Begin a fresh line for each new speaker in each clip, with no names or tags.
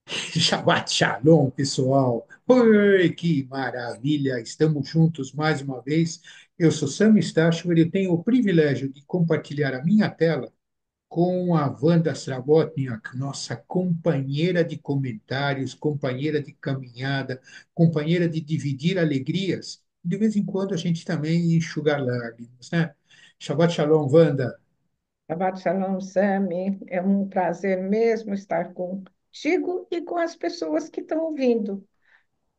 Shabbat Shalom, pessoal. Oi, que maravilha! Estamos juntos mais uma vez. Eu sou Sam Stachover e tenho o privilégio de compartilhar a minha tela com a Wanda Srabotniak, nossa companheira de comentários, companheira de caminhada, companheira de dividir alegrias. De vez em quando a gente também enxugar lágrimas, né? Shabbat Shalom, Wanda.
Shabbat Shalom, Sami. É um prazer mesmo estar contigo e com as pessoas que estão ouvindo.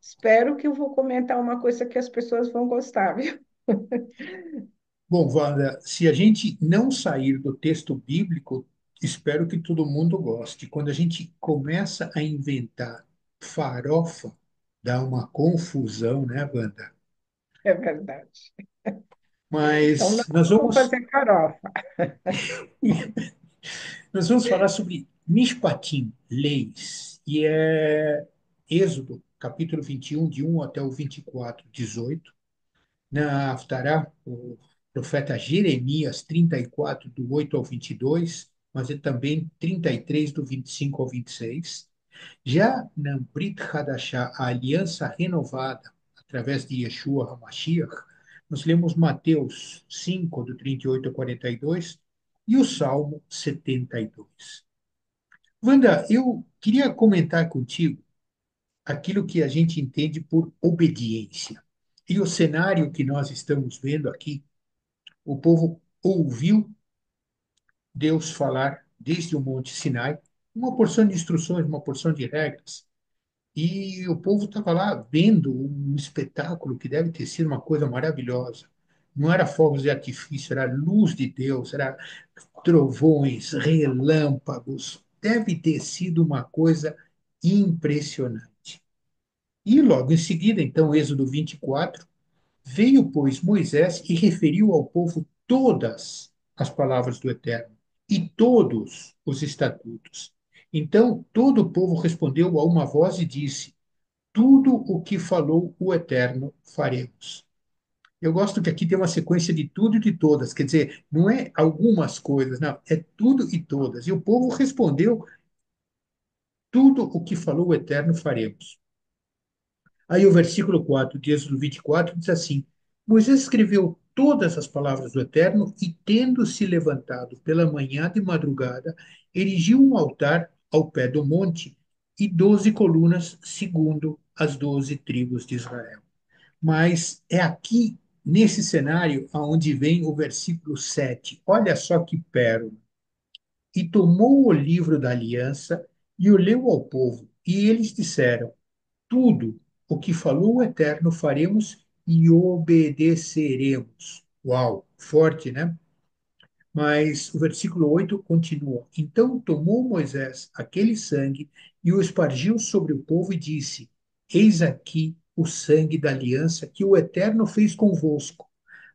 Espero que eu vou comentar uma coisa que as pessoas vão gostar, viu?
Bom, Wanda, se a gente não sair do texto bíblico, espero que todo mundo goste. Quando a gente começa a inventar farofa, dá uma confusão, né, Wanda?
É verdade. Então,
Mas
não vamos fazer farofa.
nós vamos falar sobre Mishpatim, leis, e é Êxodo, capítulo 21, de 1 até o 24, 18. Na Haftará, o profeta Jeremias 34, do 8 ao 22, mas é também 33, do 25 ao 26. Já na Brit Hadashah, a aliança renovada, através de Yeshua HaMashiach, nós lemos Mateus 5, do 38 ao 42, e o Salmo 72. Wanda, eu queria comentar contigo aquilo que a gente entende por obediência. E o cenário que nós estamos vendo aqui, o povo ouviu Deus falar desde o Monte Sinai, uma porção de instruções, uma porção de regras, e o povo estava lá vendo um espetáculo que deve ter sido uma coisa maravilhosa. Não era fogos de artifício, era luz de Deus, era trovões, relâmpagos. Deve ter sido uma coisa impressionante. E logo em seguida, então, Êxodo 24, veio, pois, Moisés e referiu ao povo todas as palavras do Eterno e todos os estatutos. Então todo o povo respondeu a uma voz e disse: tudo o que falou o Eterno faremos. Eu gosto que aqui tem uma sequência de tudo e de todas, quer dizer, não é algumas coisas, não, é tudo e todas. E o povo respondeu: tudo o que falou o Eterno faremos. Aí o versículo 4 de Êxodo 24 diz assim: Moisés escreveu todas as palavras do Eterno e, tendo se levantado pela manhã de madrugada, erigiu um altar ao pé do monte e 12 colunas, segundo as 12 tribos de Israel. Mas é aqui, nesse cenário, aonde vem o versículo 7. Olha só que pérola. E tomou o livro da aliança e o leu ao povo, e eles disseram: tudo o que falou o Eterno faremos e obedeceremos. Uau, forte, né? Mas o versículo 8 continua: Então tomou Moisés aquele sangue e o espargiu sobre o povo e disse: Eis aqui o sangue da aliança que o Eterno fez convosco,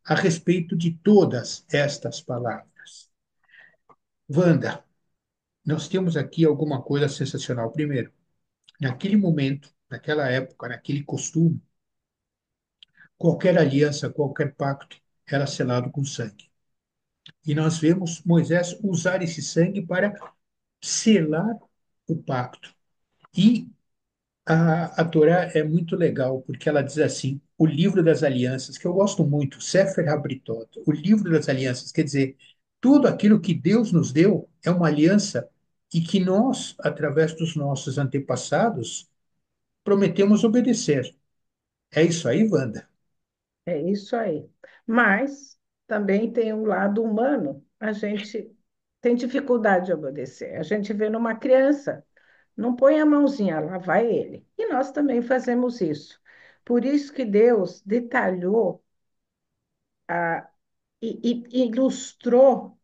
a respeito de todas estas palavras. Wanda, nós temos aqui alguma coisa sensacional. Primeiro, naquele momento, naquela época, naquele costume, qualquer aliança, qualquer pacto era selado com sangue. E nós vemos Moisés usar esse sangue para selar o pacto. E a Torá é muito legal, porque ela diz assim: o livro das alianças, que eu gosto muito, Sefer HaBritot, o livro das alianças, quer dizer, tudo aquilo que Deus nos deu é uma aliança e que nós, através dos nossos antepassados, prometemos obedecer. É isso aí, Wanda?
É isso aí. Mas também tem um lado humano. A gente tem dificuldade de obedecer. A gente vê numa criança, não põe a mãozinha, lá vai ele. E nós também fazemos isso. Por isso que Deus detalhou e ilustrou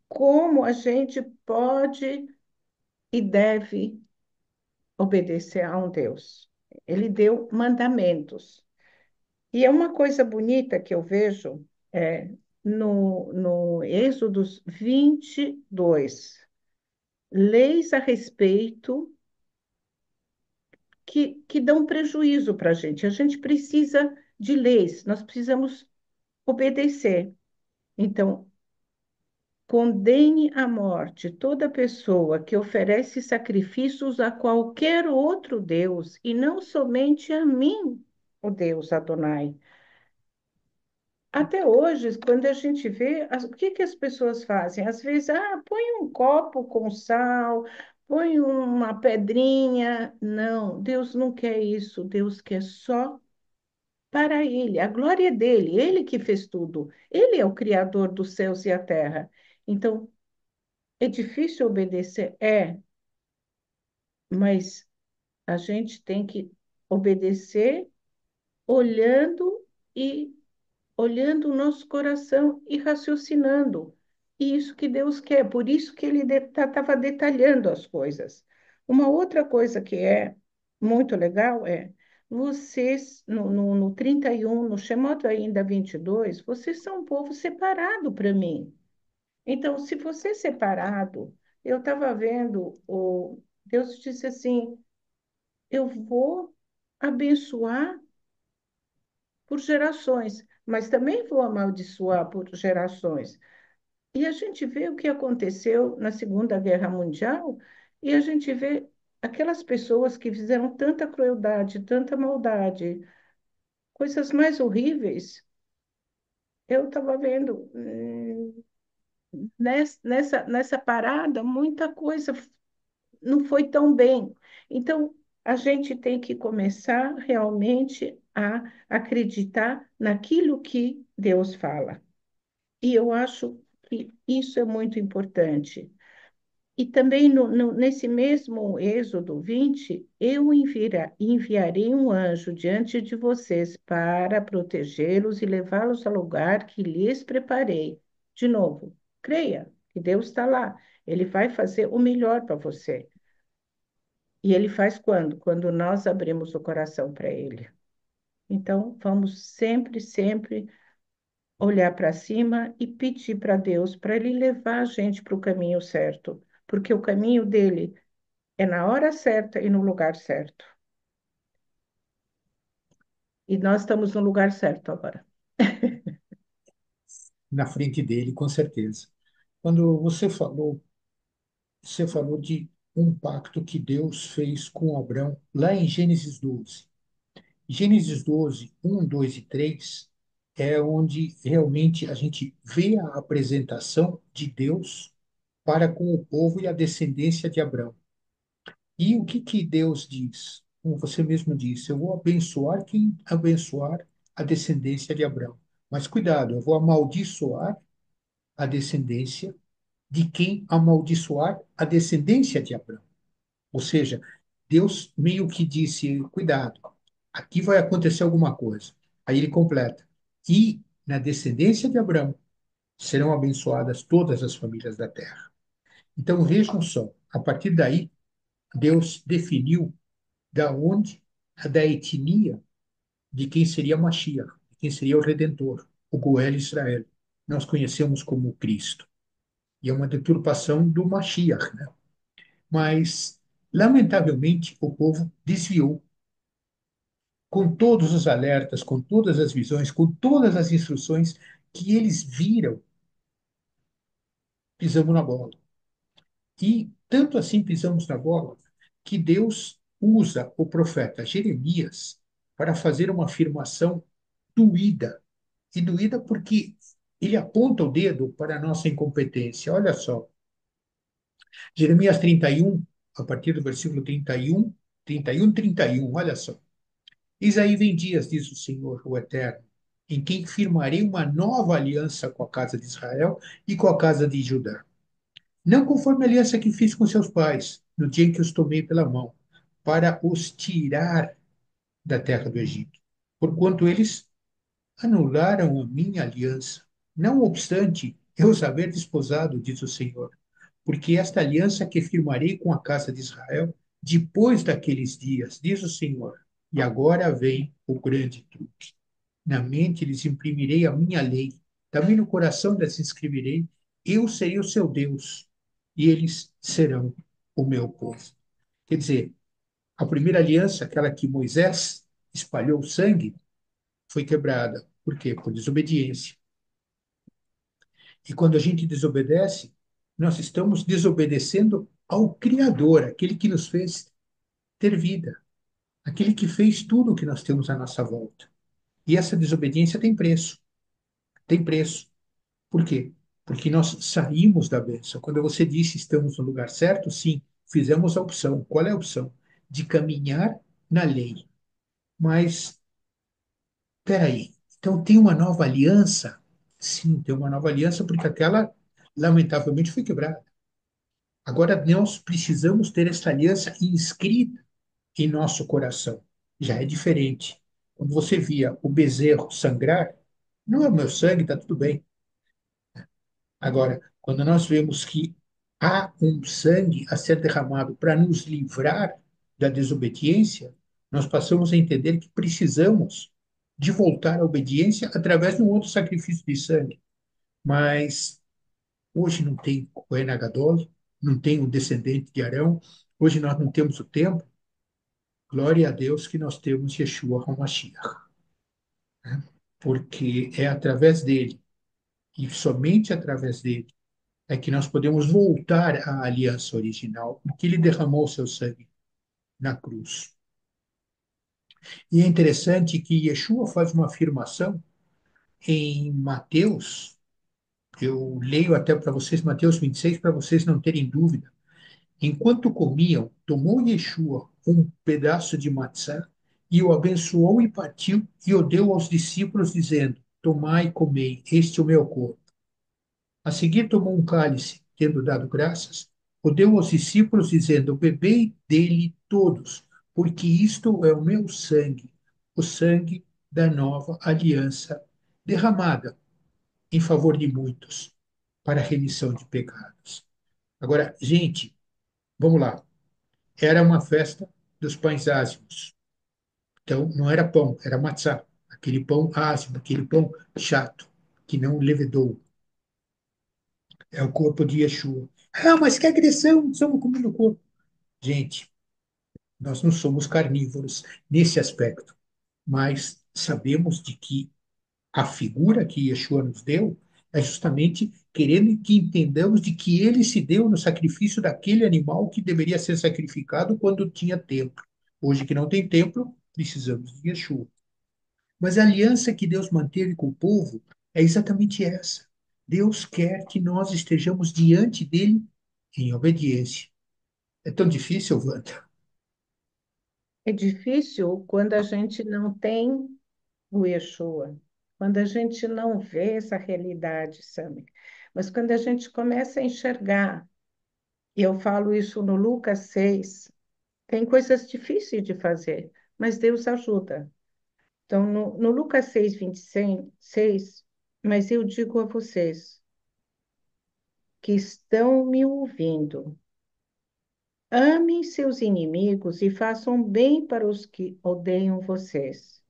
como a gente pode e deve obedecer a um Deus. Ele deu mandamentos. E é uma coisa bonita que eu vejo no Êxodo 22, leis a respeito que dão prejuízo para a gente. A gente precisa de leis, nós precisamos obedecer. Então, condene à morte toda pessoa que oferece sacrifícios a qualquer outro Deus, e não somente a mim, o Deus Adonai. Até hoje, quando a gente vê, o que que as pessoas fazem? Às vezes, põe um copo com sal, põe uma pedrinha. Não, Deus não quer isso. Deus quer só para Ele. A glória é dele, Ele que fez tudo. Ele é o Criador dos céus e a terra. Então, é difícil obedecer? É, mas a gente tem que obedecer olhando e olhando o nosso coração e raciocinando. E isso que Deus quer, por isso que ele estava detalhando as coisas. Uma outra coisa que é muito legal é vocês, no 31, no Shemot ainda 22, vocês são um povo separado para mim. Então, se você é separado, eu estava vendo, Deus disse assim, eu vou abençoar por gerações, mas também vou amaldiçoar por gerações. E a gente vê o que aconteceu na Segunda Guerra Mundial, e a gente vê aquelas pessoas que fizeram tanta crueldade, tanta maldade, coisas mais horríveis. Eu estava vendo nessa parada, muita coisa não foi tão bem. Então, a gente tem que começar realmente a acreditar naquilo que Deus fala. E eu acho que isso é muito importante. E também nesse mesmo Êxodo 20, eu enviarei um anjo diante de vocês para protegê-los e levá-los ao lugar que lhes preparei. De novo, creia que Deus está lá. Ele vai fazer o melhor para você. E ele faz quando? Quando nós abrimos o coração para ele. Então, vamos sempre, sempre olhar para cima e pedir para Deus para ele levar a gente para o caminho certo, porque o caminho dele é na hora certa e no lugar certo. E nós estamos no lugar certo agora.
Na frente dele, com certeza. Quando você falou de um pacto que Deus fez com Abraão lá em Gênesis 12. Gênesis 12, 1, 2 e 3 é onde realmente a gente vê a apresentação de Deus para com o povo e a descendência de Abraão. E o que que Deus diz? Como você mesmo disse, eu vou abençoar quem abençoar a descendência de Abraão. Mas cuidado, eu vou amaldiçoar a descendência de quem amaldiçoar a descendência de Abraão. Ou seja, Deus meio que disse: cuidado, aqui vai acontecer alguma coisa. Aí ele completa: e na descendência de Abraão serão abençoadas todas as famílias da terra. Então vejam só, a partir daí, Deus definiu da onde, da etnia de quem seria Mashiach, de quem seria o Redentor, o Goel Israel. Nós conhecemos como Cristo. E é uma deturpação do Mashiach, né? Mas, lamentavelmente, o povo desviou com todos os alertas, com todas as visões, com todas as instruções que eles viram, pisamos na bola. E tanto assim pisamos na bola que Deus usa o profeta Jeremias para fazer uma afirmação doída. E doída porque ele aponta o dedo para a nossa incompetência. Olha só, Jeremias 31, a partir do versículo 31, olha só. Eis aí vem dias, diz o Senhor, o Eterno, em quem firmarei uma nova aliança com a casa de Israel e com a casa de Judá. Não conforme a aliança que fiz com seus pais, no dia em que os tomei pela mão, para os tirar da terra do Egito. Porquanto eles anularam a minha aliança. Não obstante eu os haver desposado, diz o Senhor, porque esta aliança que firmarei com a casa de Israel depois daqueles dias, diz o Senhor. E agora vem o grande truque. Na mente lhes imprimirei a minha lei, também no coração lhes escreverei, eu serei o seu Deus, e eles serão o meu povo. Quer dizer, a primeira aliança, aquela que Moisés espalhou sangue, foi quebrada. Por quê? Por desobediência. E quando a gente desobedece, nós estamos desobedecendo ao Criador, aquele que nos fez ter vida, aquele que fez tudo o que nós temos à nossa volta. E essa desobediência tem preço. Tem preço. Por quê? Porque nós saímos da bênção. Quando você disse estamos no lugar certo, sim, fizemos a opção. Qual é a opção? De caminhar na lei. Mas, peraí, então tem uma nova aliança? Sim, tem uma nova aliança, porque aquela, lamentavelmente, foi quebrada. Agora nós precisamos ter essa aliança inscrita em nosso coração. Já é diferente. Quando você via o bezerro sangrar, não é o meu sangue, está tudo bem. Agora, quando nós vemos que há um sangue a ser derramado para nos livrar da desobediência, nós passamos a entender que precisamos de voltar à obediência através de um outro sacrifício de sangue. Mas hoje não tem Cohen Gadol, não tem o descendente de Arão, hoje nós não temos o tempo. Glória a Deus que nós temos Yeshua HaMashiach, né? Porque é através dele, e somente através dele, é que nós podemos voltar à aliança original, porque ele derramou seu sangue na cruz. E é interessante que Yeshua faz uma afirmação em Mateus, eu leio até para vocês Mateus 26, para vocês não terem dúvida. Enquanto comiam, tomou Yeshua um pedaço de matzá e o abençoou e partiu e o deu aos discípulos, dizendo: Tomai e comei, este é o meu corpo. A seguir tomou um cálice, tendo dado graças, o deu aos discípulos, dizendo: Bebei dele todos, porque isto é o meu sangue, o sangue da nova aliança, derramada em favor de muitos, para a remissão de pecados. Agora, gente, vamos lá. Era uma festa dos pães ázimos. Então, não era pão, era matzá, aquele pão ázimo, aquele pão chato, que não levedou. É o corpo de Yeshua. Ah, mas que agressão, estamos comendo o corpo. Gente, nós não somos carnívoros nesse aspecto, mas sabemos de que a figura que Yeshua nos deu é justamente querendo que entendamos de que ele se deu no sacrifício daquele animal que deveria ser sacrificado quando tinha templo. Hoje que não tem templo, precisamos de Yeshua. Mas a aliança que Deus manteve com o povo é exatamente essa. Deus quer que nós estejamos diante dele em obediência. É tão difícil, Wanda?
É difícil quando a gente não tem o Yeshua, quando a gente não vê essa realidade, Sami. Mas quando a gente começa a enxergar, e eu falo isso no Lucas 6, tem coisas difíceis de fazer, mas Deus ajuda. Então, no Lucas 6, 26, mas eu digo a vocês que estão me ouvindo, amem seus inimigos e façam bem para os que odeiam vocês.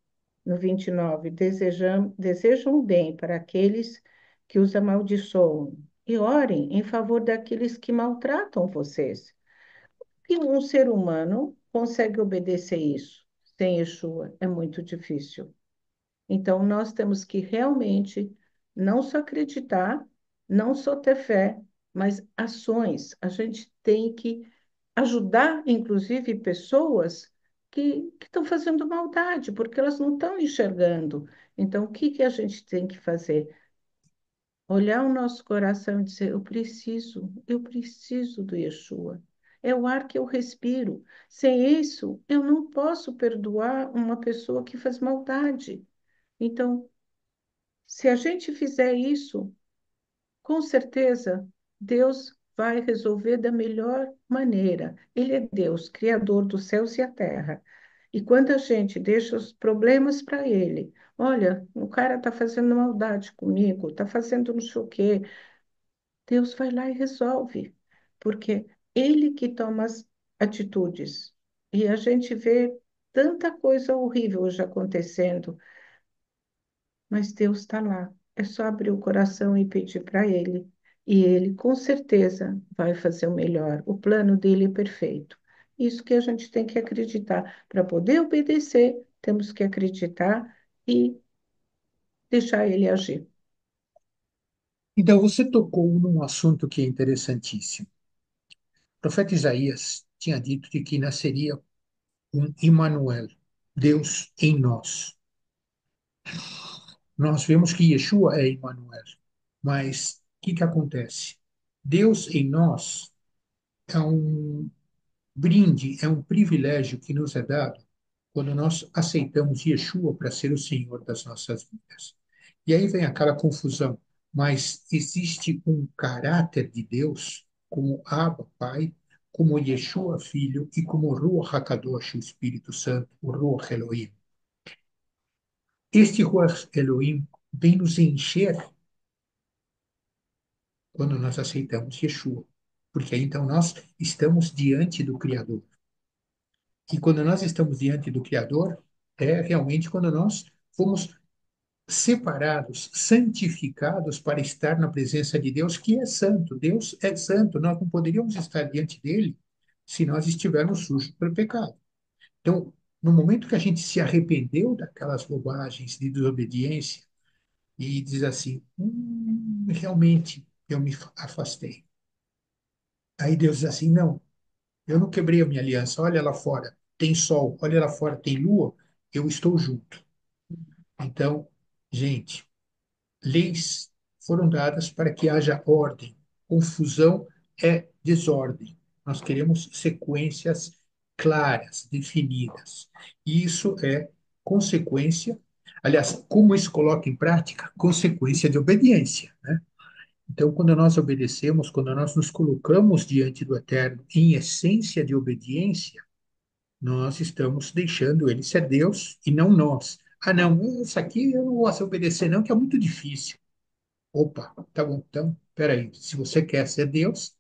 No 29, desejam bem para aqueles que os amaldiçoam e orem em favor daqueles que maltratam vocês. E um ser humano consegue obedecer isso sem Yeshua? É muito difícil. Então, nós temos que realmente não só acreditar, não só ter fé, mas ações. A gente tem que ajudar, inclusive, pessoas que estão fazendo maldade, porque elas não estão enxergando. Então, o que que a gente tem que fazer? Olhar o nosso coração e dizer: eu preciso do Yeshua. É o ar que eu respiro. Sem isso, eu não posso perdoar uma pessoa que faz maldade. Então, se a gente fizer isso, com certeza Deus vai resolver da melhor maneira. Ele é Deus, Criador dos céus e a terra. E quando a gente deixa os problemas para Ele, olha, o cara está fazendo maldade comigo, está fazendo não sei o quê, Deus vai lá e resolve, porque Ele que toma as atitudes. E a gente vê tanta coisa horrível hoje acontecendo, mas Deus está lá. É só abrir o coração e pedir para Ele. E Ele, com certeza, vai fazer o melhor. O plano dele é perfeito. Isso que a gente tem que acreditar. Para poder obedecer, temos que acreditar e deixar Ele agir.
Então, você tocou num assunto que é interessantíssimo. O profeta Isaías tinha dito de que nasceria um Emmanuel, Deus em nós. Nós vemos que Yeshua é Emmanuel, mas o que acontece? Deus em nós é um brinde, é um privilégio que nos é dado quando nós aceitamos Yeshua para ser o Senhor das nossas vidas. E aí vem aquela confusão, mas existe um caráter de Deus como Abba, Pai, como Yeshua, Filho, e como Ruach HaKadosh, o Espírito Santo, o Ruach Elohim. Este Ruach Elohim vem nos encher quando nós aceitamos Yeshua, porque aí então nós estamos diante do Criador. E quando nós estamos diante do Criador, é realmente quando nós fomos separados, santificados para estar na presença de Deus, que é santo. Deus é santo. Nós não poderíamos estar diante dele se nós estivermos sujos pelo pecado. Então, no momento que a gente se arrependeu daquelas bobagens de desobediência e diz assim, realmente eu me afastei. Aí Deus diz assim, não, eu não quebrei a minha aliança. Olha lá fora, tem sol. Olha lá fora, tem lua. Eu estou junto. Então, gente, leis foram dadas para que haja ordem. Confusão é desordem. Nós queremos sequências claras, definidas. E isso é consequência, aliás, como isso coloca em prática? Consequência de obediência, né? Então, quando nós obedecemos, quando nós nos colocamos diante do Eterno em essência de obediência, nós estamos deixando ele ser Deus e não nós. Ah, não, isso aqui eu não posso obedecer, não, que é muito difícil. Opa, tá bom, então, peraí. Se você quer ser Deus,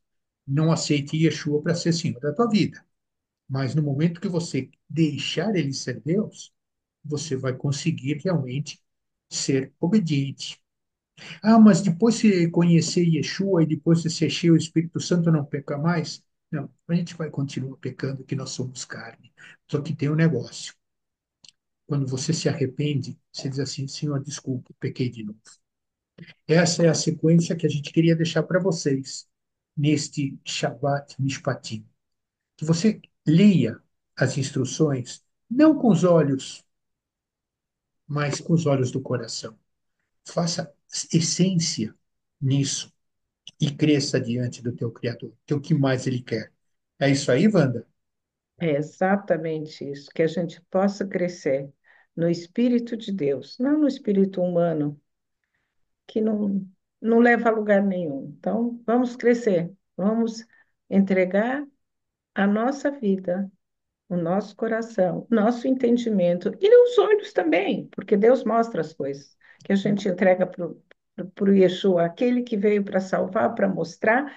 não aceite Yeshua para ser Senhor da tua vida. Mas no momento que você deixar ele ser Deus, você vai conseguir realmente ser obediente. Ah, mas depois de conhecer Yeshua e depois de ser cheio do Espírito Santo, não peca mais? Não, a gente vai continuar pecando, que nós somos carne. Só que tem um negócio. Quando você se arrepende, você diz assim: Senhor, desculpa, pequei de novo. Essa é a sequência que a gente queria deixar para vocês neste Shabbat Mishpatim. Que você leia as instruções, não com os olhos, mas com os olhos do coração. Faça essência nisso e cresça diante do teu Criador, que é o que mais Ele quer. É isso aí, Wanda?
É exatamente isso, que a gente possa crescer no Espírito de Deus, não no espírito humano, que não leva a lugar nenhum. Então, vamos crescer, vamos entregar a nossa vida, o nosso coração, nosso entendimento e os olhos também, porque Deus mostra as coisas que a gente entrega para o Yeshua, aquele que veio para salvar, para mostrar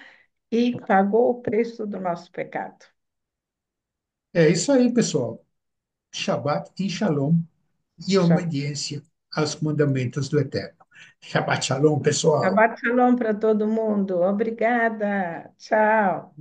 e pagou o preço do nosso pecado.
É isso aí, pessoal. Shabbat e Shalom e
Shabbat
obediência aos mandamentos do Eterno. Shabbat Shalom, pessoal.
Shabbat shalom para todo mundo. Obrigada. Tchau.